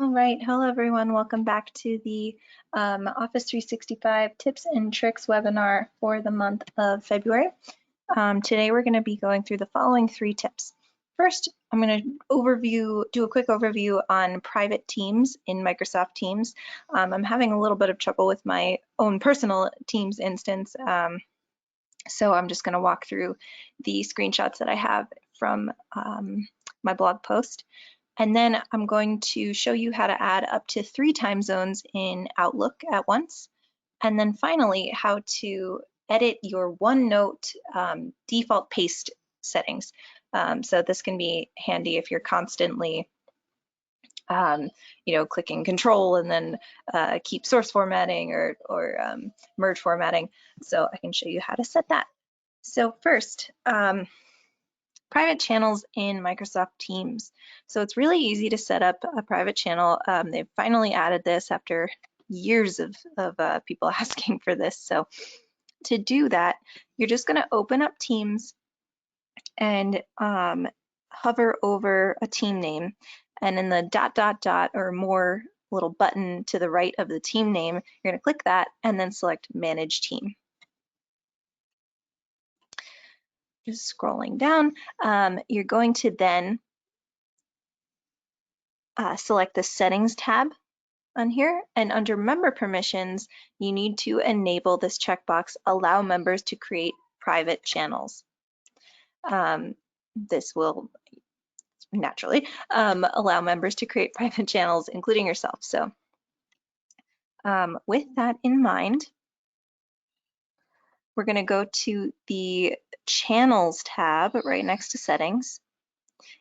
All right, hello everyone. Welcome back to the Office 365 Tips and Tricks webinar for the month of February. Today we're going to be going through the following 3 tips. First, I'm going to do a quick overview on private teams in Microsoft Teams. I'm having a little bit of trouble with my own personal Teams instance, so I'm just going to walk through the screenshots that I have from my blog post. And then I'm going to show you how to add up to 3 time zones in Outlook at once. And then finally, how to edit your OneNote default paste settings. So this can be handy if you're constantly clicking control and then keep source formatting or merge formatting. So I can show you how to set that. So first, private channels in Microsoft Teams. So it's really easy to set up a private channel. They've finally added this after years of people asking for this. So to do that, you're just going to open up Teams and hover over a team name. And in the ... or more little button to the right of the team name, you're going to click that and then select Manage Team. Just scrolling down, you're going to then select the Settings tab on here, and under Member Permissions, you need to enable this checkbox, Allow Members to Create Private Channels. This will naturally allow members to create private channels, including yourself. So with that in mind, we're going to go to the Channels tab right next to Settings,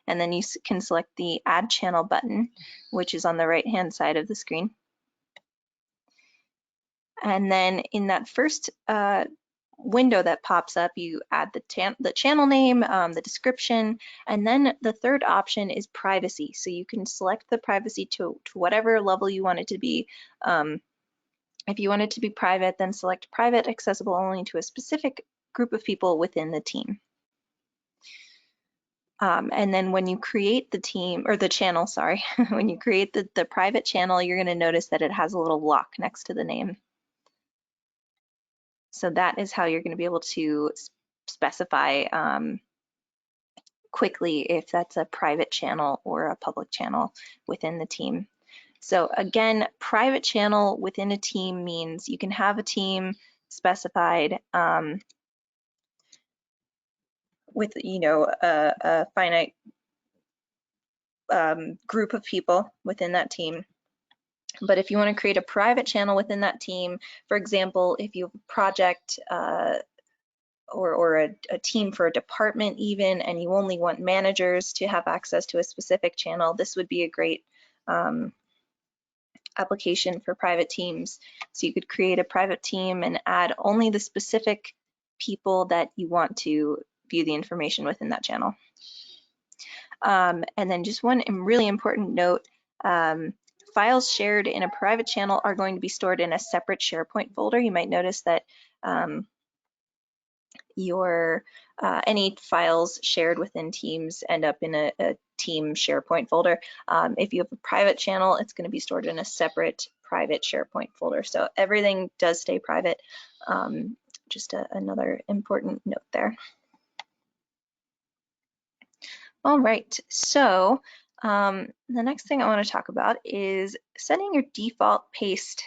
and then you can select the Add Channel button, which is on the right-hand side of the screen. And then in that first window that pops up, you add the channel name, the description, and then the third option is privacy. So you can select the privacy to whatever level you want it to be. If you want it to be private, then select private, accessible only to a specific group of people within the team. And then when you create the team, or the channel, sorry, when you create the private channel, you're going to notice that it has a little lock next to the name. So that is how you're going to be able to specify quickly if that's a private channel or a public channel within the team. So again, private channel within a team means you can have a team specified with a finite group of people within that team. But if you want to create a private channel within that team, for example, if you have a project or a team for a department even, and you only want managers to have access to a specific channel, this would be a great application for private teams. So you could create a private team and add only the specific people that you want to view the information within that channel. And then just one really important note, files shared in a private channel are going to be stored in a separate SharePoint folder. You might notice that any files shared within Teams end up in a team SharePoint folder. If you have a private channel, it's going to be stored in a separate private SharePoint folder. So everything does stay private. Just another important note there. All right, so the next thing I want to talk about is setting your default paste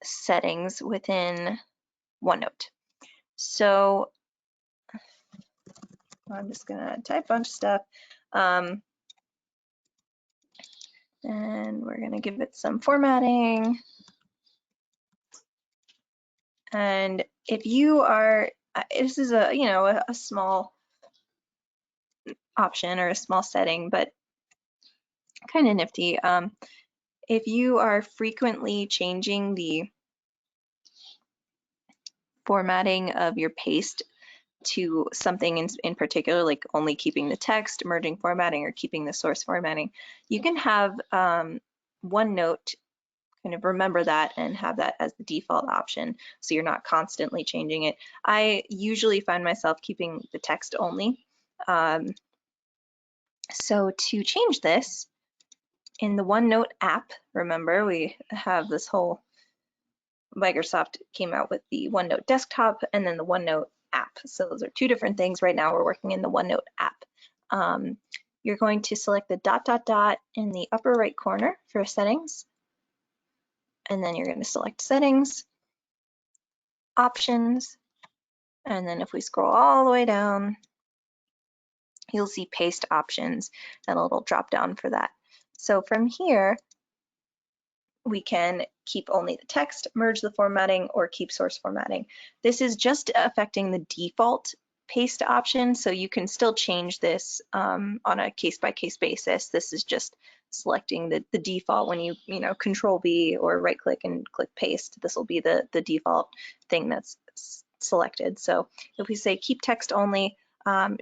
settings within OneNote. So I'm just going to type a bunch of stuff, and we're going to give it some formatting. And if you are, this is a small option or a small setting, but kind of nifty. If you are frequently changing the formatting of your paste to something in particular, like only keeping the text, merging formatting, or keeping the source formatting, you can have OneNote kind of remember that and have that as the default option, so you're not constantly changing it. I usually find myself keeping the text only, So to change this, in the OneNote app, remember we have this whole, Microsoft came out with the OneNote desktop and then the OneNote app. So those are two different things. Right now we're working in the OneNote app. You're going to select the dot, dot, dot in the upper right corner for settings. And then you're going to select settings, options, and then if we scroll all the way down, you'll see paste options and a little drop down for that. So from here, we can keep only the text, merge the formatting, or keep source formatting. This is just affecting the default paste option, so you can still change this on a case-by-case basis. This is just selecting the default. When you Control V or right click and click paste, this will be the default thing that's selected. So if we say keep text only,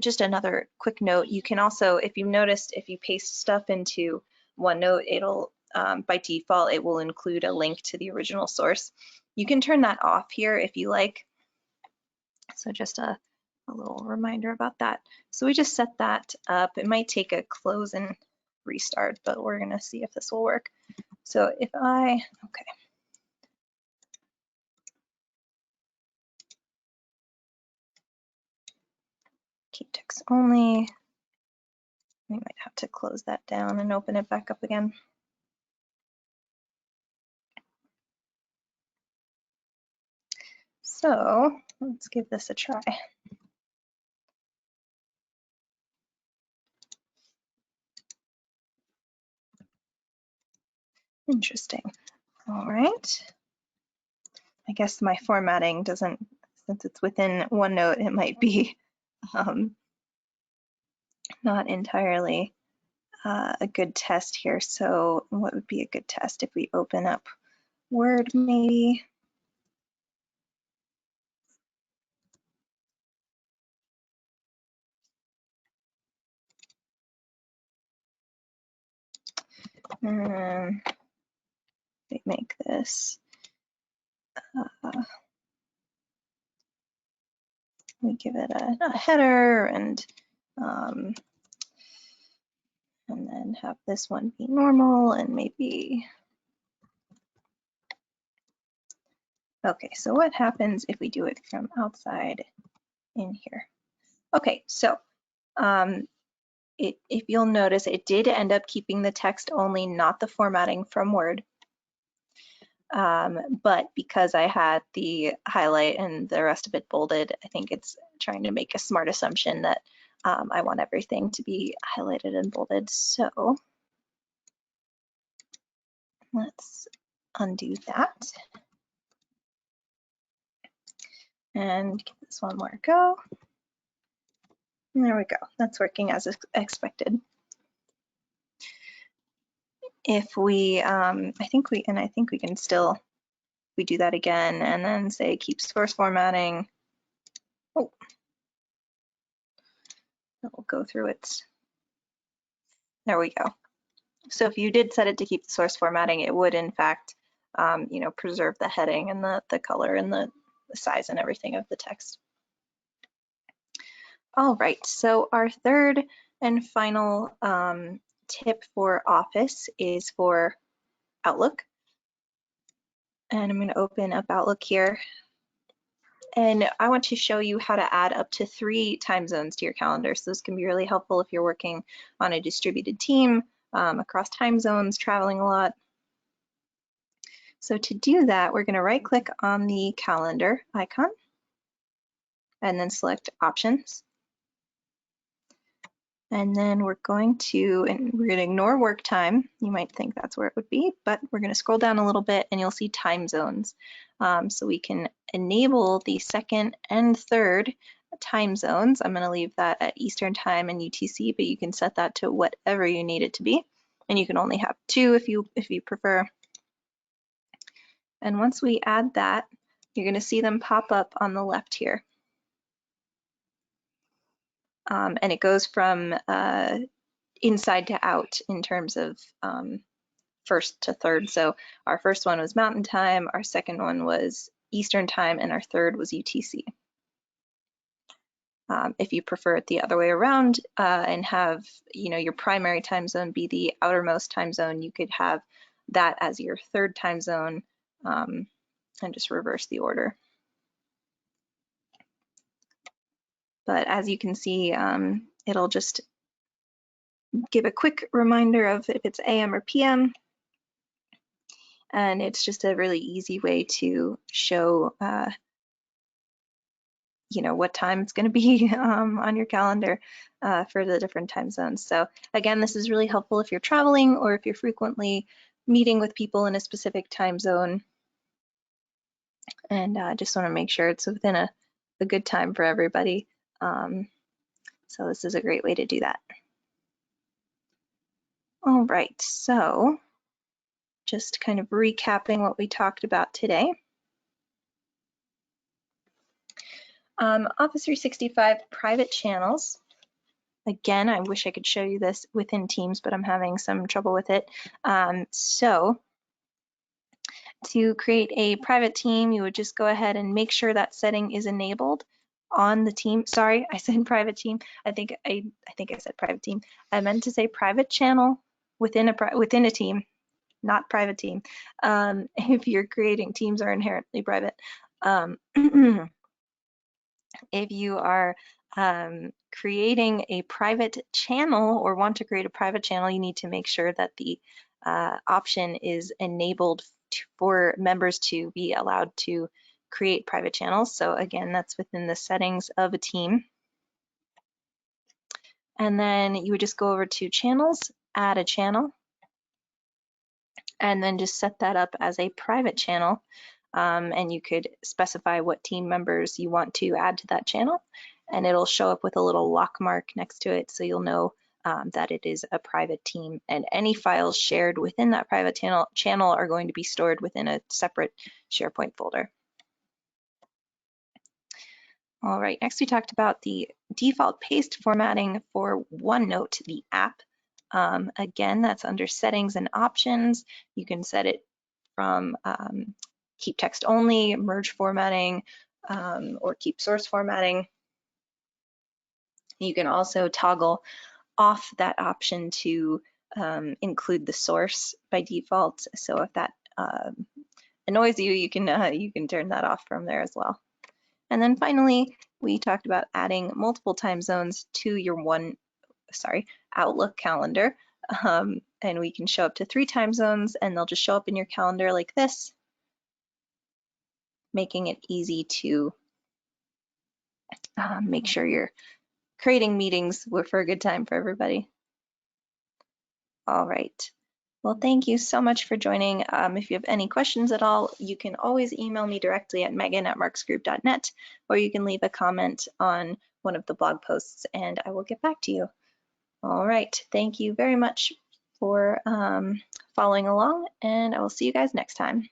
just another quick note, you can also, if you noticed, if you paste stuff into OneNote, it'll by default, it will include a link to the original source. You can turn that off here if you like. So just a little reminder about that. So we just set that up. It might take a close and restart, but we're gonna see if this will work. So if okay. Keep text only. We might have to close that down and open it back up again. So let's give this a try. Interesting. All right. I guess my formatting doesn't, since it's within OneNote, it might be not entirely a good test here. So what would be a good test if we open up Word maybe? We make this, we give it a header and then have this one be normal and maybe, okay, so what happens if we do it from outside in here? Okay, so if you'll notice, it did end up keeping the text only, not the formatting from Word. But because I had the highlight and the rest of it bolded, I think it's trying to make a smart assumption that I want everything to be highlighted and bolded. So let's undo that and give this one more go. And there we go. That's working as expected. If we, I think we can still, we do that again and then say keep source formatting. Oh, we'll go through it. There we go. So if you did set it to keep the source formatting, it would in fact, preserve the heading and the color and the size and everything of the text. All right, so our third and final tip for Office is for Outlook. And I'm going to open up Outlook here. And I want to show you how to add up to 3 time zones to your calendar. So this can be really helpful if you're working on a distributed team, across time zones, traveling a lot. So to do that, we're going to right click on the calendar icon and then select options. And then we're going to ignore work time. You might think that's where it would be, but we're going to scroll down a little bit and you'll see time zones. So we can enable the second and third time zones. I'm going to leave that at Eastern time and UTC, but you can set that to whatever you need it to be. And you can only have 2 if you prefer. And once we add that, you're going to see them pop up on the left here. And it goes from inside to out in terms of first to third. So our first one was Mountain Time, our second one was Eastern Time, and our third was UTC. If you prefer it the other way around and have, your primary time zone be the outermost time zone, you could have that as your third time zone and just reverse the order. But as you can see, it'll just give a quick reminder of if it's AM or PM. And it's just a really easy way to show what time it's going to be on your calendar for the different time zones. So again, this is really helpful if you're traveling or if you're frequently meeting with people in a specific time zone. And just want to make sure it's within a good time for everybody. So this is a great way to do that. All right, so just kind of recapping what we talked about today. Office 365 private channels. Again, I wish I could show you this within Teams, but I'm having some trouble with it. So to create a private team, you would just go ahead and make sure that setting is enabled on the team. Sorry, I said private team. I think I said private team. I meant to say private channel within a team, not private team. If you're creating teams are inherently private. If you are creating a private channel or want to create a private channel, you need to make sure that the option is enabled for members to be allowed to create private channels. So again, that's within the settings of a team. And then you would just go over to channels, add a channel, and then just set that up as a private channel. And you could specify what team members you want to add to that channel, and it'll show up with a little lock mark next to it, so you'll know that it is a private team, and any files shared within that private channel are going to be stored within a separate SharePoint folder. All right, next we talked about the default paste formatting for OneNote, the app. Again, that's under settings and options. You can set it from keep text only, merge formatting, or keep source formatting. You can also toggle off that option to include the source by default. So if that annoys you, you can turn that off from there as well. And then finally, we talked about adding multiple time zones to your Outlook calendar. And we can show up to 3 time zones, and they'll just show up in your calendar like this, making it easy to make sure you're creating meetings for a good time for everybody. All right. Well, thank you so much for joining. If you have any questions at all, you can always email me directly at megan@marksgroup.net, or you can leave a comment on one of the blog posts and I will get back to you. All right. Thank you very much for following along, and I will see you guys next time.